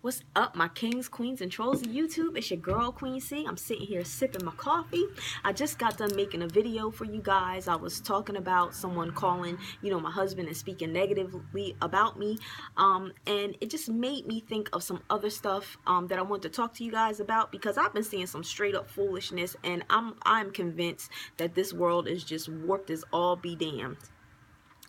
What's up, my kings, queens, and trolls of YouTube? It's your girl, Queen C. I'm sitting here sipping my coffee. I just got done making a video for you guys. I was talking about someone calling, my husband and speaking negatively about me. And it just made me think of some other stuff that I want to talk to you guys about, because I've been seeing some straight up foolishness, and I'm convinced that this world is just warped as all be damned.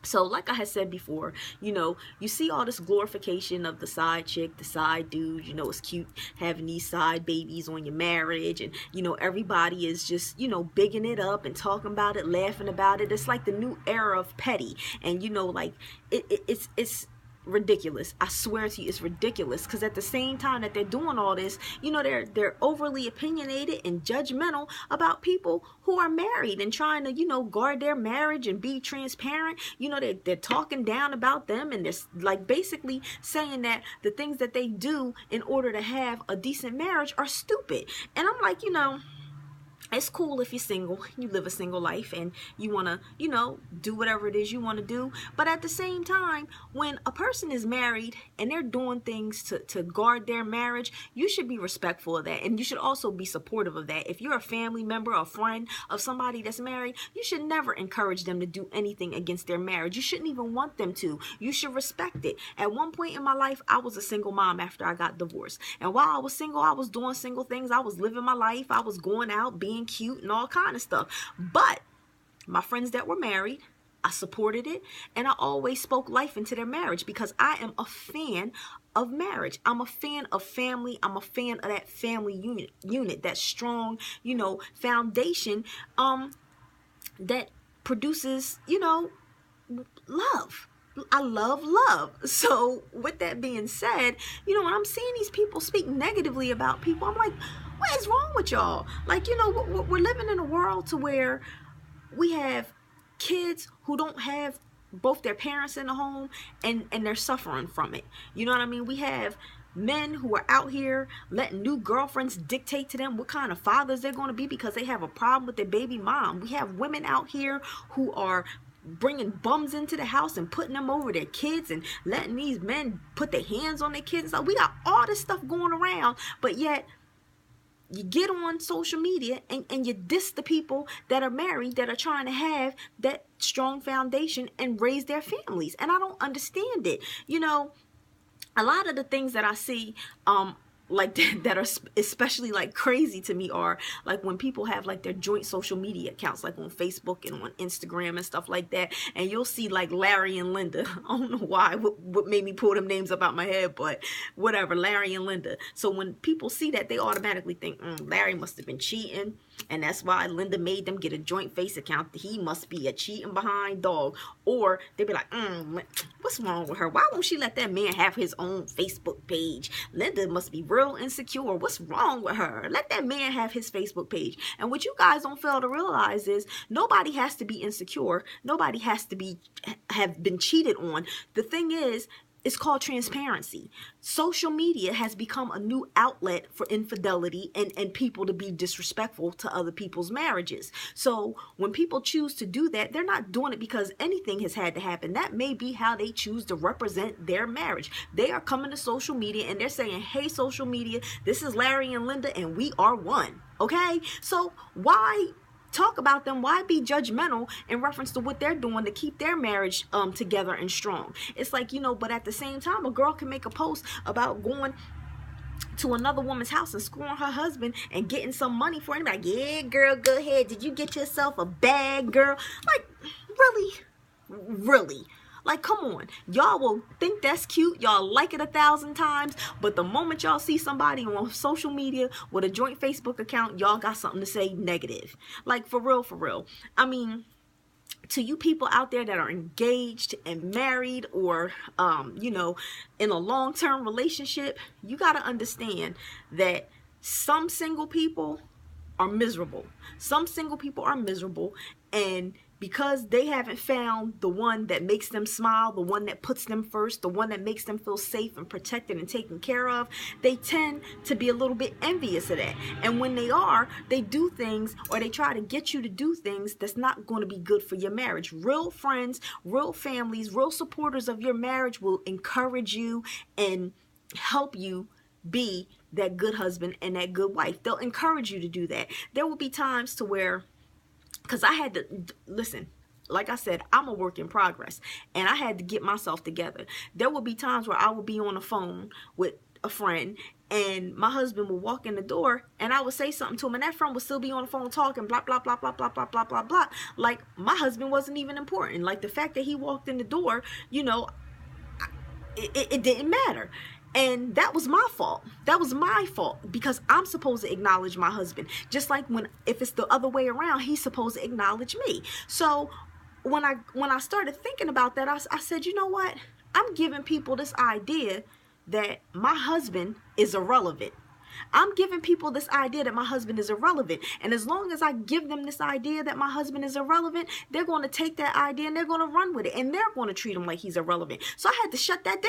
So like I had said before, you see all this glorification of the side chick, the side dude. It's cute having these side babies on your marriage, and everybody is just bigging it up and talking about it, laughing about it. It's like the new era of petty, and like it's ridiculous. I swear to you, it's ridiculous, because at the same time that they're doing all this, they're overly opinionated and judgmental about people who are married and trying to guard their marriage and be transparent. They're talking down about them, and they're like basically saying that the things that they do in order to have a decent marriage are stupid. And I'm like, it's cool if you're single, you live a single life, and you want to, do whatever it is you want to do. But at the same time, when a person is married and they're doing things to guard their marriage, you should be respectful of that. And you should also be supportive of that. If you're a family member or a friend of somebody that's married, you should never encourage them to do anything against their marriage. You shouldn't even want them to. You should respect it. At one point in my life, I was a single mom after I got divorced. And while I was single, I was doing single things. I was living my life. I was going out, being cute and all kind of stuff. But my friends that were married, I supported it, and I always spoke life into their marriage, because I am a fan of marriage. I'm a fan of family. I'm a fan of that family unit, that strong, foundation that produces, love. I love love. So with that being said, when I'm seeing these people speak negatively about people, I'm like, what is wrong with y'all? Like, we're living in a world to where we have kids who don't have both their parents in the home, and they're suffering from it. You know what I mean? We have men who are out here letting new girlfriends dictate to them what kind of fathers they're going to be because they have a problem with their baby mom. We have women out here who are bringing bums into the house and putting them over their kids and letting these men put their hands on their kids. So we got all this stuff going around, but yet you get on social media and you diss the people that are married, that are trying to have that strong foundation and raise their families. And I don't understand it. A lot of the things that I see like that are especially like crazy to me are like when people have like their joint social media accounts, like on Facebook and on Instagram and stuff like that, and you'll see like Larry and Linda. I don't know why, what made me pull them names up out my head, but whatever, Larry and Linda. So when people see that, they automatically think Larry must have been cheating, and that's why Linda made them get a joint face account. He must be a cheating behind dog. Or they'd be like, what's wrong with her? Why won't she let that man have his own Facebook page? Linda must be real insecure. What's wrong with her? Let that man have his Facebook page. And what you guys don't fail to realize is nobody has to be insecure. Nobody has to have been cheated on. The thing is, it's called transparency. Social media has become a new outlet for infidelity and people to be disrespectful to other people's marriages. So when people choose to do that, they're not doing it because anything has had to happen. That may be how they choose to represent their marriage. They are coming to social media and they're saying, hey, social media, this is Larry and Linda and we are one. Okay? So why talk about them? Why be judgmental in reference to what they're doing to keep their marriage together and strong? It's like, but at the same time, a girl can make a post about going to another woman's house and screwing her husband and getting some money for it. Like, yeah, girl, go ahead. Did you get yourself a bag, girl? Like, really? Like, come on. Y'all will think that's cute. Y'all like it 1,000 times. But the moment y'all see somebody on social media with a joint Facebook account, y'all got something to say negative. Like, for real, for real. I mean, to you people out there that are engaged and married or, in a long-term relationship, you got to understand that some single people are miserable. Some single people are miserable, and because they haven't found the one that makes them smile, the one that puts them first, the one that makes them feel safe and protected and taken care of, they tend to be a little bit envious of that. And when they do things, or they try to get you to do things that's not going to be good for your marriage. Real friends, real families, real supporters of your marriage will encourage you and help you be that good husband and that good wife. They'll encourage you to do that. There will be times to where, because I had to, listen, like I said, I'm a work in progress, and I had to get myself together. There will be times where I will be on the phone with a friend, and my husband will walk in the door, and I would say something to him, and that friend would still be on the phone talking, blah, blah, blah, blah, blah, blah, blah, blah, blah. Like, my husband wasn't even important. Like, the fact that he walked in the door, you know, it didn't matter. And that was my fault. That was my fault, because I'm supposed to acknowledge my husband. Just like if it's the other way around, he's supposed to acknowledge me. So when I started thinking about that, I said, you know what? I'm giving people this idea that my husband is irrelevant. I'm giving people this idea that my husband is irrelevant. And as long as I give them this idea that my husband is irrelevant, they're going to take that idea and they're going to run with it. And they're going to treat him like he's irrelevant. So I had to shut that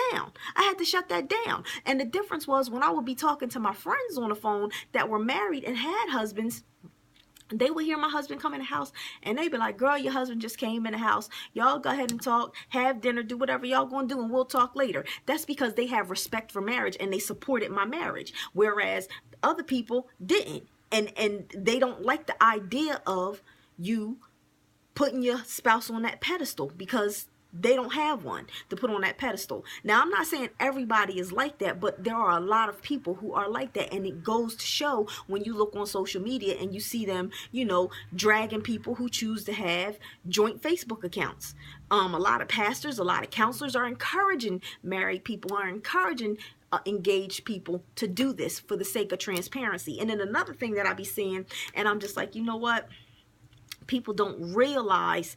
down. And the difference was, when I would be talking to my friends on the phone that were married and had husbands, they would hear my husband come in the house, and they'd be like, girl, your husband just came in the house. Y'all go ahead and talk, have dinner, do whatever y'all gonna do, and we'll talk later. That's because they have respect for marriage and they supported my marriage, whereas other people didn't. And they don't like the idea of you putting your spouse on that pedestal, because they don't have one to put on that pedestal. Now, I'm not saying everybody is like that, but there are a lot of people who are like that. And it goes to show when you look on social media and you see them, you know, dragging people who choose to have joint Facebook accounts. A lot of pastors, a lot of counselors are encouraging married people, are encouraging engaged people to do this for the sake of transparency. And then another thing that I be seeing, and I'm just like, you know what? People don't realize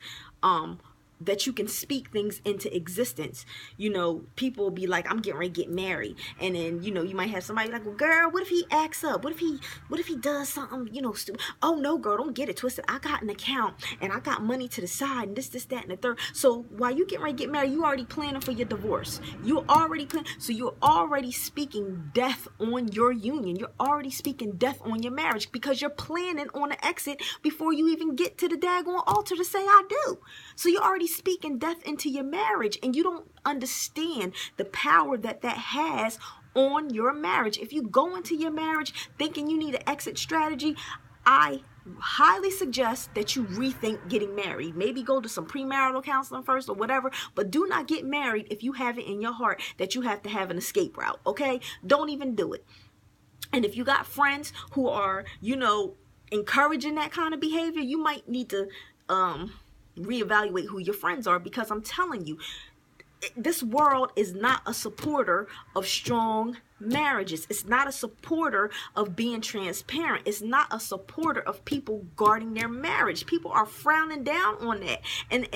that you can speak things into existence. You know, people will be like, I'm getting ready to get married. And then, you know, you might have somebody like, well, girl, what if he acts up? What if he does something, you know, stupid? Oh, no, girl, don't get it twisted. I got an account and I got money to the side and this, that, and the third. So while you getting ready to get married, you already planning for your divorce. You already plan. So you're already speaking death on your union. You're already speaking death on your marriage, because you're planning on an exit before you even get to the daggone altar to say I do. So you're already speaking death into your marriage, and you don't understand the power that has on your marriage. If you go into your marriage thinking you need an exit strategy, I highly suggest that you rethink getting married. Maybe go to some premarital counseling first or whatever, but do not get married if you have it in your heart that you have to have an escape route, okay? Don't even do it. And if you got friends who are, you know, encouraging that kind of behavior, you might need to reevaluate who your friends are, because I'm telling you, this world is not a supporter of strong marriages. It's not a supporter of being transparent. It's not a supporter of people guarding their marriage. People are frowning down on that. And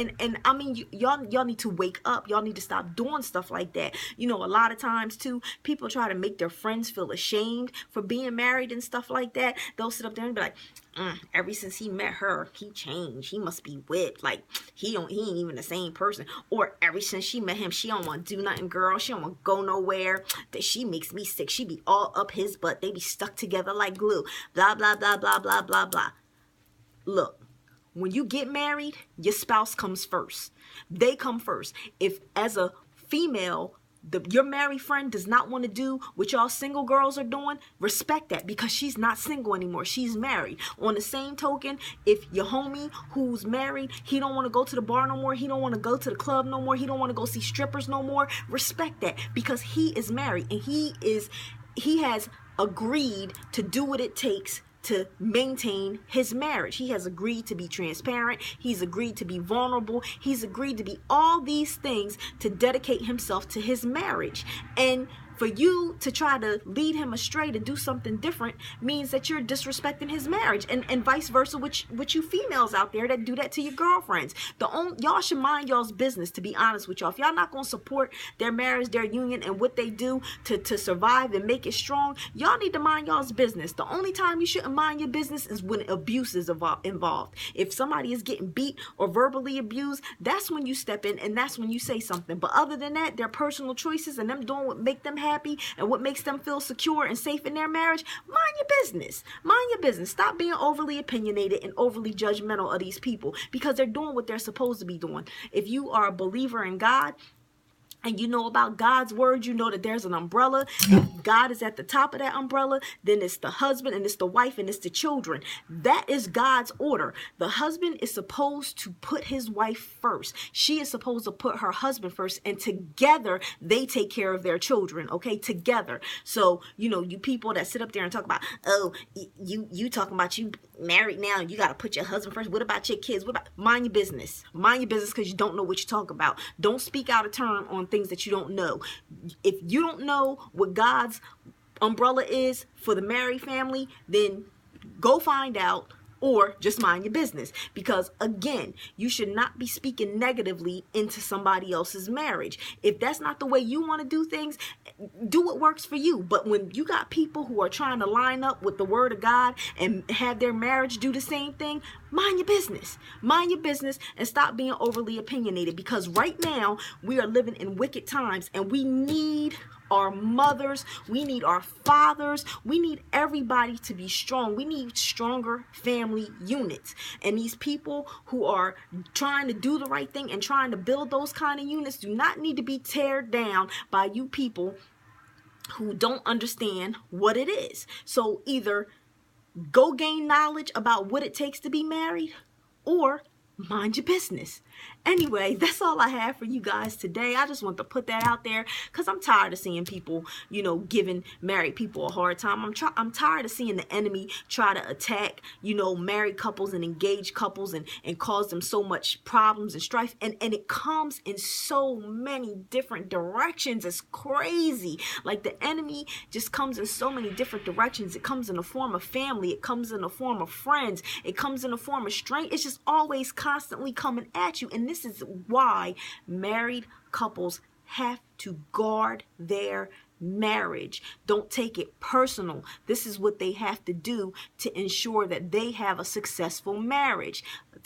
I mean, y'all need to wake up. Y'all need to stop doing stuff like that. You know, a lot of times too, people try to make their friends feel ashamed for being married and stuff like that. They'll sit up there and be like, ever since he met her, he changed. He must be whipped. Like, he ain't even the same person. Or ever since she met him, she don't want to do nothing, girl. She don't want to go nowhere. That she makes me sick. She be all up his butt. They be stuck together like glue. Blah, blah, blah, blah, blah, blah, blah. Look, when you get married, your spouse comes first. They come first. If as a female, your married friend does not want to do what y'all single girls are doing, respect that, because she's not single anymore. She's married. On the same token, if your homie who's married, he don't want to go to the bar no more, he don't want to go to the club no more, he don't want to go see strippers no more, respect that, because he is married and he has agreed to do what it takes to maintain his marriage. He has agreed to be transparent. He's agreed to be vulnerable. He's agreed to be all these things to dedicate himself to his marriage. And for you to try to lead him astray to do something different means that you're disrespecting his marriage, and vice versa with you females out there that do that to your girlfriends. Y'all should mind y'all's business, to be honest with y'all. If y'all not going to support their marriage, their union, and what they do to survive and make it strong, y'all need to mind y'all's business. The only time you shouldn't mind your business is when abuse is involved. If somebody is getting beat or verbally abused, that's when you step in and that's when you say something. But other than that, their personal choices and them doing what make them happy and what makes them feel secure and safe in their marriage, mind your business. Mind your business. Stop being overly opinionated and overly judgmental of these people, because they're doing what they're supposed to be doing. If you are a believer in God and you know about God's word, you know that there's an umbrella. If God is at the top of that umbrella, then it's the husband and it's the wife and it's the children. That is God's order. The husband is supposed to put his wife first. She is supposed to put her husband first, and together they take care of their children, okay? Together. So, you know, you people that sit up there and talk about, oh, you talking about you married now, you got to put your husband first. What about your kids? What about, mind your business. Mind your business, because you don't know what you talk about. Don't speak out of turn on things that you don't know. If you don't know what God's umbrella is for the married family, then go find out, or just mind your business. Because again, you should not be speaking negatively into somebody else's marriage. If that's not the way you want to do things, do what works for you. But when you got people who are trying to line up with the word of God and have their marriage do the same thing, mind your business. Mind your business and stop being overly opinionated, because right now we are living in wicked times, and we need our mothers, we need our fathers, we need everybody to be strong. We need stronger family units. And these people who are trying to do the right thing and trying to build those kind of units do not need to be teared down by you people who don't understand what it is. So either go gain knowledge about what it takes to be married, or mind your business. Anyway, that's all I have for you guys today. I just want to put that out there because I'm tired of seeing people, you know, giving married people a hard time. I'm tired of seeing the enemy try to attack, you know, married couples and engaged couples and cause them so much problems and strife. And it comes in so many different directions. It's crazy. Like, the enemy just comes in so many different directions. It comes in the form of family. It comes in the form of friends. It comes in the form of strength. It's just always constantly coming at you. And this is why married couples have to guard their marriage. Don't take it personal. This is what they have to do to ensure that they have a successful marriage.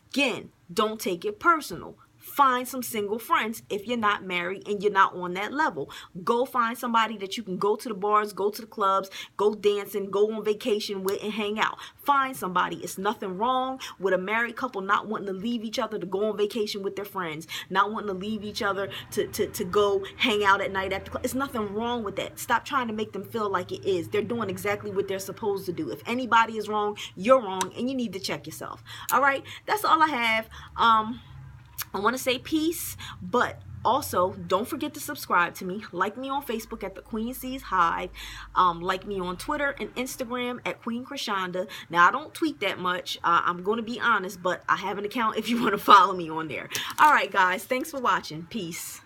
Again, don't take it personal. Find some single friends if you're not married and you're not on that level. Go find somebody that you can go to the bars, go to the clubs, go dancing, go on vacation with, and hang out. Find somebody. It's nothing wrong with a married couple not wanting to leave each other to go on vacation with their friends, not wanting to leave each other to go hang out at night at the club. It's nothing wrong with that. Stop trying to make them feel like it is. They're doing exactly what they're supposed to do. If anybody is wrong, you're wrong, and you need to check yourself. All right, that's all I have. I want to say peace, but also don't forget to subscribe to me. Like me on Facebook at the Queen C-Hive. Like me on Twitter and Instagram at Queen Chrishonda. Now, I don't tweet that much. I'm going to be honest, but I have an account if you want to follow me on there. All right, guys. Thanks for watching. Peace.